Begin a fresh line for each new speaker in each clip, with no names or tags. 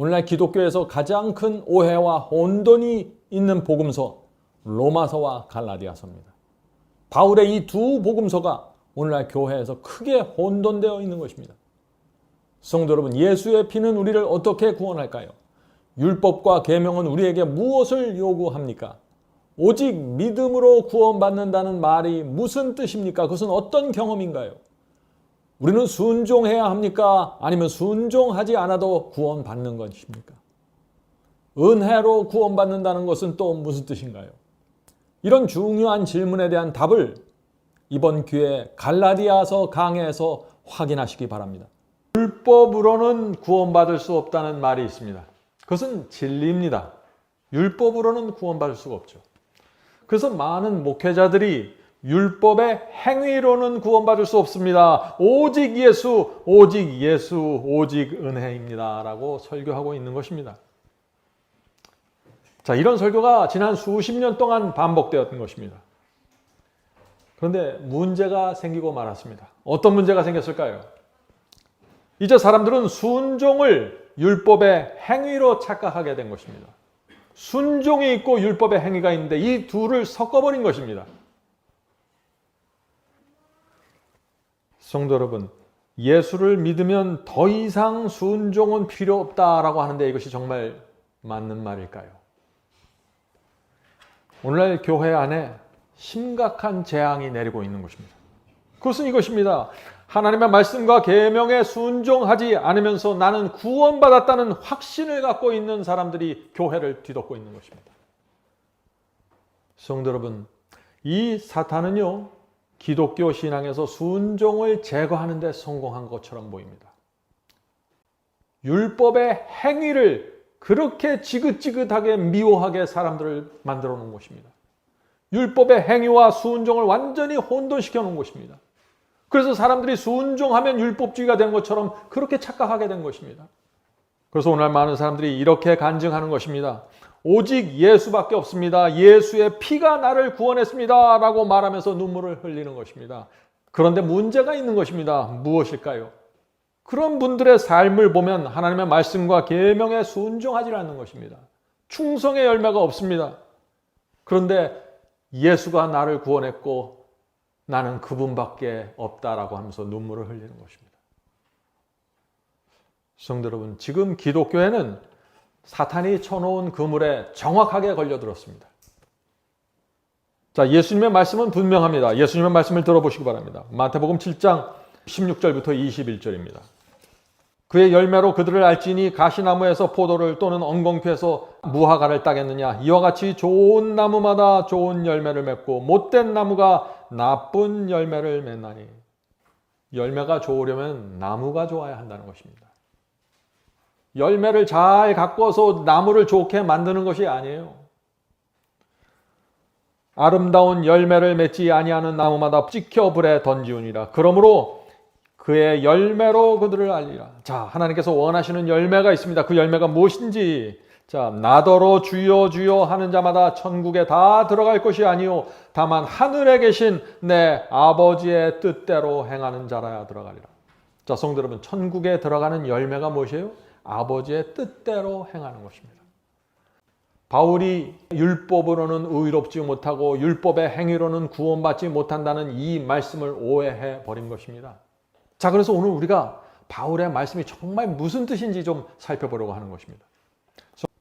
오늘날 기독교에서 가장 큰 오해와 혼돈이 있는 복음서 로마서와 갈라디아서입니다. 바울의 이 두 복음서가 오늘날 교회에서 크게 혼돈되어 있는 것입니다. 성도 여러분, 예수의 피는 우리를 어떻게 구원할까요? 율법과 계명은 우리에게 무엇을 요구합니까? 오직 믿음으로 구원받는다는 말이 무슨 뜻입니까? 그것은 어떤 경험인가요? 우리는 순종해야 합니까? 아니면 순종하지 않아도 구원받는 것입니까? 은혜로 구원받는다는 것은 또 무슨 뜻인가요? 이런 중요한 질문에 대한 답을 이번 기회에 갈라디아서 강해에서 확인하시기 바랍니다. 율법으로는 구원받을 수 없다는 말이 있습니다. 그것은 진리입니다. 율법으로는 구원받을 수가 없죠. 그래서 많은 목회자들이 율법의 행위로는 구원받을 수 없습니다. 오직 예수, 오직 예수, 오직 은혜입니다. 라고 설교하고 있는 것입니다. 자, 이런 설교가 지난 수십 년 동안 반복되었던 것입니다. 그런데 문제가 생기고 말았습니다. 어떤 문제가 생겼을까요? 이제 사람들은 순종을 율법의 행위로 착각하게 된 것입니다. 순종이 있고 율법의 행위가 있는데 이 둘을 섞어버린 것입니다. 성도 여러분, 예수를 믿으면 더 이상 순종은 필요 없다라고 하는데 이것이 정말 맞는 말일까요? 오늘날 교회 안에 심각한 재앙이 내리고 있는 것입니다. 그것은 이것입니다. 하나님의 말씀과 계명에 순종하지 않으면서 나는 구원받았다는 확신을 갖고 있는 사람들이 교회를 뒤덮고 있는 것입니다. 성도 여러분, 이 사탄은요, 기독교 신앙에서 순종을 제거하는 데 성공한 것처럼 보입니다. 율법의 행위를 그렇게 지긋지긋하게 미워하게 사람들을 만들어 놓은 것입니다. 율법의 행위와 순종을 완전히 혼돈시켜 놓은 것입니다. 그래서 사람들이 순종하면 율법주의가 된 것처럼 그렇게 착각하게 된 것입니다. 그래서 오늘 많은 사람들이 이렇게 간증하는 것입니다. 오직 예수밖에 없습니다. 예수의 피가 나를 구원했습니다. 라고 말하면서 눈물을 흘리는 것입니다. 그런데 문제가 있는 것입니다. 무엇일까요? 그런 분들의 삶을 보면 하나님의 말씀과 계명에 순종하지 않는 것입니다. 충성의 열매가 없습니다. 그런데 예수가 나를 구원했고 나는 그분밖에 없다라고 하면서 눈물을 흘리는 것입니다. 성도 여러분, 지금 기독교에는 사탄이 쳐놓은 그물에 정확하게 걸려들었습니다. 자, 예수님의 말씀은 분명합니다. 예수님의 말씀을 들어보시기 바랍니다. 마태복음 7장 16절부터 21절입니다. 그의 열매로 그들을 알지니 가시나무에서 포도를 또는 엉겅퀴에서 무화과를 따겠느냐. 이와 같이 좋은 나무마다 좋은 열매를 맺고 못된 나무가 나쁜 열매를 맺나니. 열매가 좋으려면 나무가 좋아야 한다는 것입니다. 열매를 잘 가꿔서 나무를 좋게 만드는 것이 아니에요. 아름다운 열매를 맺지 아니하는 나무마다 찍혀 불에 던지우니라. 그러므로 그의 열매로 그들을 알리라. 자, 하나님께서 원하시는 열매가 있습니다. 그 열매가 무엇인지. 자, 나더러 주여 주여 하는 자마다 천국에 다 들어갈 것이 아니요 다만 하늘에 계신 내 아버지의 뜻대로 행하는 자라야 들어가리라. 자, 성도 여러분, 천국에 들어가는 열매가 무엇이에요? 아버지의 뜻대로 행하는 것입니다. 바울이 율법으로는 의롭지 못하고 율법의 행위로는 구원받지 못한다는 이 말씀을 오해해 버린 것입니다. 자, 그래서 오늘 우리가 바울의 말씀이 정말 무슨 뜻인지 좀 살펴보려고 하는 것입니다.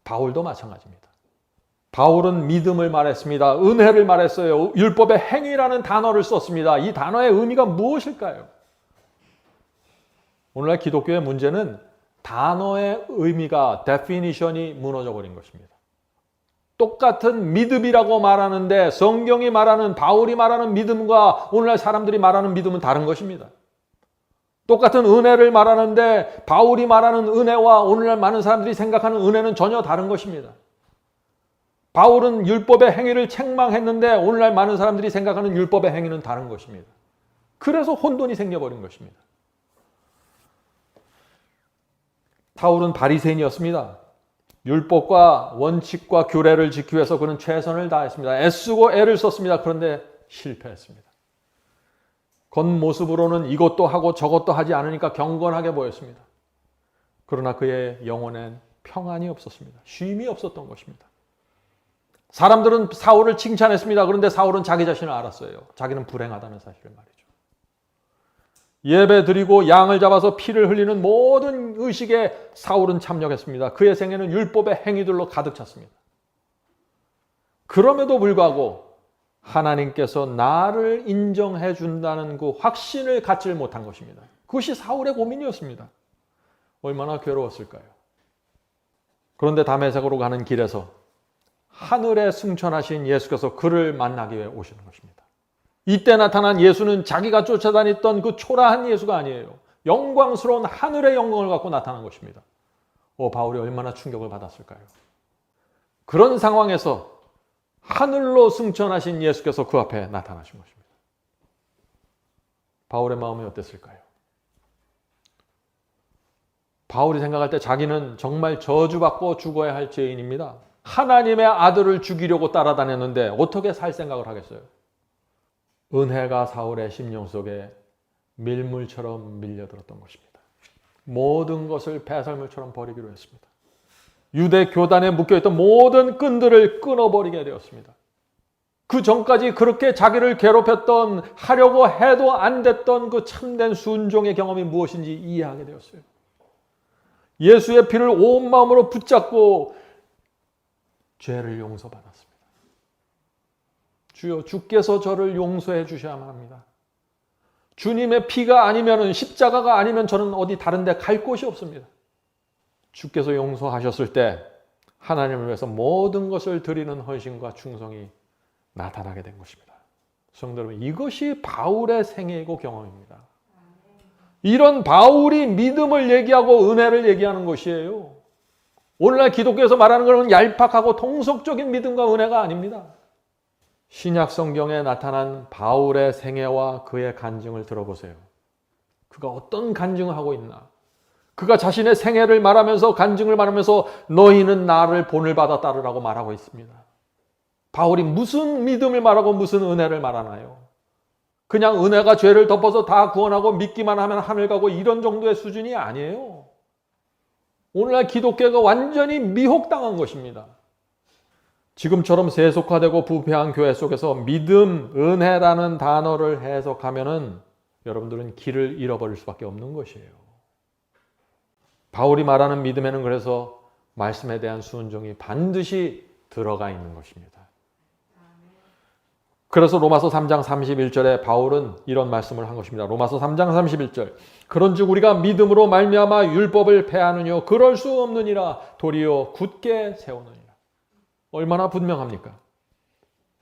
바울도 마찬가지입니다. 바울은 믿음을 말했습니다. 은혜를 말했어요. 율법의 행위라는 단어를 썼습니다. 이 단어의 의미가 무엇일까요? 오늘날 기독교의 문제는 단어의 의미가, definition이 무너져 버린 것입니다. 똑같은 믿음이라고 말하는데 성경이 말하는, 바울이 말하는 믿음과 오늘날 사람들이 말하는 믿음은 다른 것입니다. 똑같은 은혜를 말하는데 바울이 말하는 은혜와 오늘날 많은 사람들이 생각하는 은혜는 전혀 다른 것입니다. 바울은 율법의 행위를 책망했는데 오늘날 많은 사람들이 생각하는 율법의 행위는 다른 것입니다. 그래서 혼돈이 생겨버린 것입니다. 바울은 바리새인이었습니다. 율법과 원칙과 규례를 지키기 위해서 그는 최선을 다했습니다. 애쓰고 애를 썼습니다. 그런데 실패했습니다. 겉모습으로는 이것도 하고 저것도 하지 않으니까 경건하게 보였습니다. 그러나 그의 영혼엔 평안이 없었습니다. 쉼이 없었던 것입니다. 사람들은 사울을 칭찬했습니다. 그런데 사울은 자기 자신을 알았어요. 자기는 불행하다는 사실을 말이죠. 예배 드리고 양을 잡아서 피를 흘리는 모든 의식에 사울은 참여했습니다. 그의 생애는 율법의 행위들로 가득 찼습니다. 그럼에도 불구하고 하나님께서 나를 인정해 준다는 그 확신을 갖지를 못한 것입니다. 그것이 사울의 고민이었습니다. 얼마나 괴로웠을까요? 그런데 다메섹으로 가는 길에서 하늘에 승천하신 예수께서 그를 만나기 위해 오시는 것입니다. 이때 나타난 예수는 자기가 쫓아다녔던 그 초라한 예수가 아니에요. 영광스러운 하늘의 영광을 갖고 나타난 것입니다. 바울이 얼마나 충격을 받았을까요? 그런 상황에서 하늘로 승천하신 예수께서 그 앞에 나타나신 것입니다. 바울의 마음이 어땠을까요? 바울이 생각할 때 자기는 정말 저주받고 죽어야 할 죄인입니다. 하나님의 아들을 죽이려고 따라다녔는데 어떻게 살 생각을 하겠어요? 은혜가 사울의 심령 속에 밀물처럼 밀려들었던 것입니다. 모든 것을 배설물처럼 버리기로 했습니다. 유대 교단에 묶여있던 모든 끈들을 끊어버리게 되었습니다. 그 전까지 그렇게 자기를 괴롭혔던, 하려고 해도 안 됐던 그 참된 순종의 경험이 무엇인지 이해하게 되었어요. 예수의 피를 온 마음으로 붙잡고 죄를 용서받았습니다. 주여, 주께서 저를 용서해 주셔야만 합니다. 주님의 피가 아니면, 십자가가 아니면 저는 어디 다른 데 갈 곳이 없습니다. 주께서 용서하셨을 때 하나님을 위해서 모든 것을 드리는 헌신과 충성이 나타나게 된 것입니다. 성도 여러분, 이것이 바울의 생애이고 경험입니다. 이런 바울이 믿음을 얘기하고 은혜를 얘기하는 것이에요. 오늘날 기독교에서 말하는 것은 얄팍하고 통속적인 믿음과 은혜가 아닙니다. 신약 성경에 나타난 바울의 생애와 그의 간증을 들어보세요. 그가 어떤 간증을 하고 있나? 그가 자신의 생애를 말하면서, 간증을 말하면서 너희는 나를 본을 받아 따르라고 말하고 있습니다. 바울이 무슨 믿음을 말하고 무슨 은혜를 말하나요? 그냥 은혜가 죄를 덮어서 다 구원하고 믿기만 하면 하늘 가고 이런 정도의 수준이 아니에요. 오늘날 기독교가 완전히 미혹당한 것입니다. 지금처럼 세속화되고 부패한 교회 속에서 믿음, 은혜라는 단어를 해석하면은 여러분들은 길을 잃어버릴 수밖에 없는 것이에요. 바울이 말하는 믿음에는 그래서 말씀에 대한 순종이 반드시 들어가 있는 것입니다. 그래서 로마서 3장 31절에 바울은 이런 말씀을 한 것입니다. 로마서 3장 31절. 그런즉 우리가 믿음으로 말미암아 율법을 폐하느뇨 그럴 수 없느니라 도리어 굳게 세우느니라. 얼마나 분명합니까?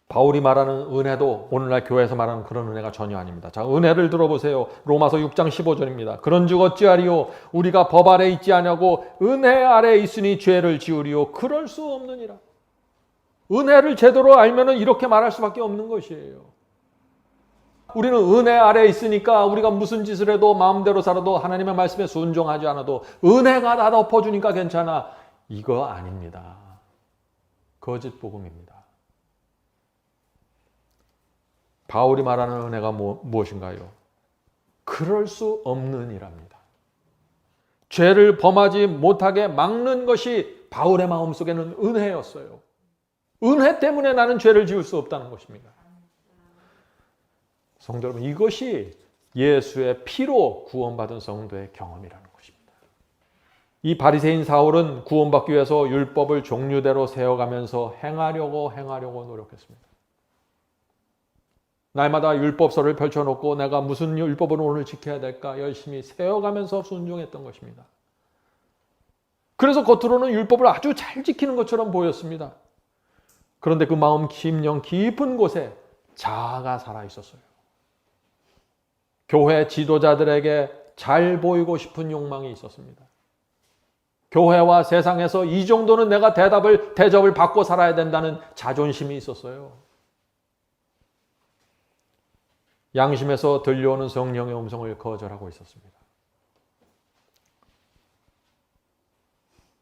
바울이 말하는 은혜도 오늘날 교회에서 말하는 그런 은혜가 전혀 아닙니다. 자, 은혜를 들어보세요. 로마서 6장 15절입니다. 그런즉 어찌하리요 우리가 법 아래 있지 아니하고 은혜 아래 있으니 죄를 지으리요 그럴 수 없느니라. 은혜를 제대로 알면은 이렇게 말할 수밖에 없는 것이에요. 우리는 은혜 아래 있으니까 우리가 무슨 짓을 해도 마음대로 살아도 하나님의 말씀에 순종하지 않아도 은혜가 다 덮어주니까 괜찮아. 이거 아닙니다. 거짓 복음입니다. 바울이 말하는 은혜가 무엇인가요? 그럴 수 없는 이랍니다. 죄를 범하지 못하게 막는 것이 바울의 마음속에는 은혜였어요. 은혜 때문에 나는 죄를 지을 수 없다는 것입니다. 성도 여러분, 이것이 예수의 피로 구원받은 성도의 경험이라는 것입니다. 이 바리새인 사울은 구원받기 위해서 율법을 종류대로 세워가면서 행하려고 노력했습니다. 날마다 율법서를 펼쳐놓고 내가 무슨 율법을 오늘 지켜야 될까 열심히 세워가면서 순종했던 것입니다. 그래서 겉으로는 율법을 아주 잘 지키는 것처럼 보였습니다. 그런데 그 마음 심령 깊은 곳에 자아가 살아있었어요. 교회 지도자들에게 잘 보이고 싶은 욕망이 있었습니다. 교회와 세상에서 이 정도는 내가 대접을 받고 살아야 된다는 자존심이 있었어요. 양심에서 들려오는 성령의 음성을 거절하고 있었습니다.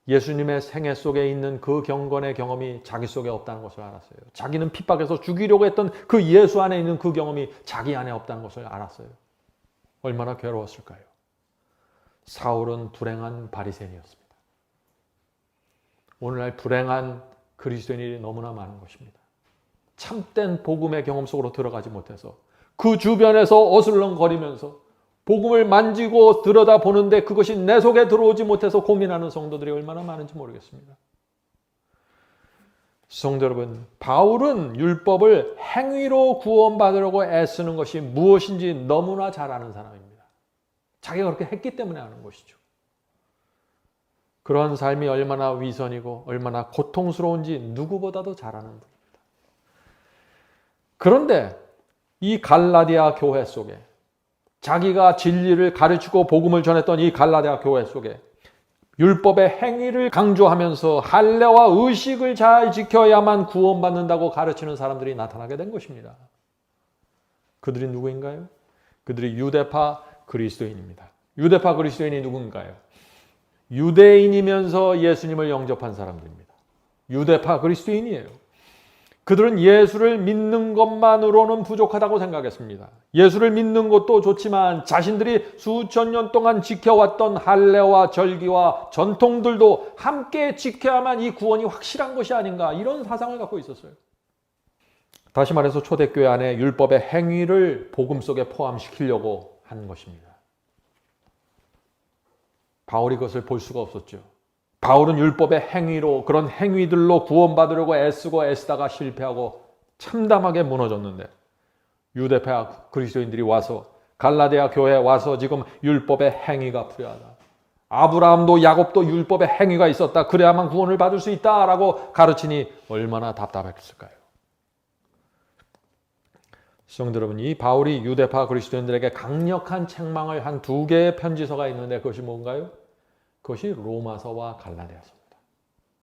예수님의 생애 속에 있는 그 경건의 경험이 자기 속에 없다는 것을 알았어요. 자기는 핍박해서 죽이려고 했던 그 예수 안에 있는 그 경험이 자기 안에 없다는 것을 알았어요. 얼마나 괴로웠을까요? 사울은 불행한 바리새인이었습니다. 오늘날 불행한 그리스도인이 너무나 많은 것입니다. 참된 복음의 경험 속으로 들어가지 못해서 그 주변에서 어슬렁거리면서 복음을 만지고 들여다보는데 그것이 내 속에 들어오지 못해서 고민하는 성도들이 얼마나 많은지 모르겠습니다. 성도 여러분, 바울은 율법을 행위로 구원받으려고 애쓰는 것이 무엇인지 너무나 잘 아는 사람입니다. 자기가 그렇게 했기 때문에 아는 것이죠. 그러한 삶이 얼마나 위선이고 얼마나 고통스러운지 누구보다도 잘 아는 분입니다. 그런데 이 갈라디아 교회 속에 자기가 진리를 가르치고 복음을 전했던 이 갈라디아 교회 속에 율법의 행위를 강조하면서 할례와 의식을 잘 지켜야만 구원받는다고 가르치는 사람들이 나타나게 된 것입니다. 그들이 누구인가요? 그들이 유대파 그리스도인입니다. 유대파 그리스도인이 누군가요? 유대인이면서 예수님을 영접한 사람들입니다. 유대파 그리스도인이에요. 그들은 예수를 믿는 것만으로는 부족하다고 생각했습니다. 예수를 믿는 것도 좋지만 자신들이 수천 년 동안 지켜왔던 할례와 절기와 전통들도 함께 지켜야만 이 구원이 확실한 것이 아닌가, 이런 사상을 갖고 있었어요. 다시 말해서 초대교회 안에 율법의 행위를 복음 속에 포함시키려고 한 것입니다. 바울이 그것을 볼 수가 없었죠. 바울은 율법의 행위로, 그런 행위들로 구원받으려고 애쓰다가 실패하고 참담하게 무너졌는데 유대파 그리스도인들이 와서 갈라디아 교회에 와서 지금 율법의 행위가 필요하다. 아브라함도 야곱도 율법의 행위가 있었다. 그래야만 구원을 받을 수 있다라고 가르치니 얼마나 답답했을까요? 성도 여러분, 이 바울이 유대파 그리스도인들에게 강력한 책망을 한 두 개의 편지서가 있는데 그것이 뭔가요? 그것이 로마서와 갈라디아서.